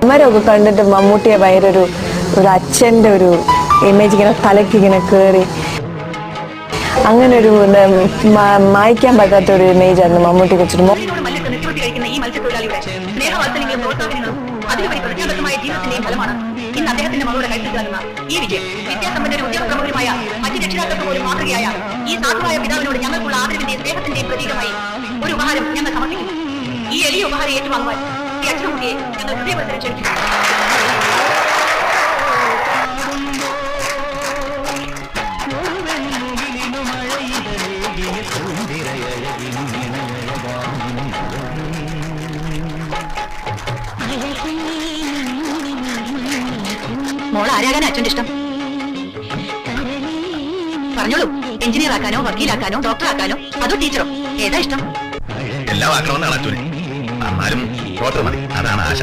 അമരമൊക്കെ കണ്ടിട്ട് മമ്മൂട്ടിയെ ഭയങ്കര ഒരു അച്ഛൻ്റെ ഒരു ഇമേജ് ഇങ്ങനെ തലയ്ക്ക് ഇങ്ങനെ കയറി അങ്ങനെ ഒരു മായ്ക്കാൻ പറ്റാത്ത ഒരു ഇമേജ് ആയിരുന്നു മമ്മൂട്ടി വെച്ചിട്ട്. അദ്ദേഹത്തിന്റെ മകളുടെ കൈത്തിലാകുന്ന ഈ വിജയം വിദ്യാസമ്പന്നരും ഉദ്യോഗപ്രമുഖരുമായ മറ്റ് രക്ഷിതാക്കൾക്ക് പോലും മാതൃകയായ ഈ സാധുവായ പിതാവിനോട് ഞങ്ങൾക്കുള്ള ആദരവിന്റെയും സ്നേഹത്തിന്റെയും പ്രതീകമായി ഒരു ഉപഹാരം ഞങ്ങൾ സമർപ്പിക്കുന്നു. ഈ എളിയ ഉപഹാരം ഏറ്റുവാങ്ങുവാൻ ഈ അച്ഛനക്കുട്ടിയെ ഞങ്ങൾ ഹൃദയപരത്തിൽ ക്ഷണിക്കുന്നു. മോൾ ആരാകാൻ അച്ഛൻ്റെ ഇഷ്ടം? പറഞ്ഞോളൂ. എഞ്ചിനീയർ ആക്കാനോ, വക്കീലാക്കാനോ, ഡോക്ടർ ആക്കാനോ, അതോ ടീച്ചറോ? ഏതാ ഇഷ്ടം? എല്ലാം ആക്കണമെന്നാണ് അച്ഛന്. എന്നാലും ഡോക്ടർ മതി, അതാണ് ആശ.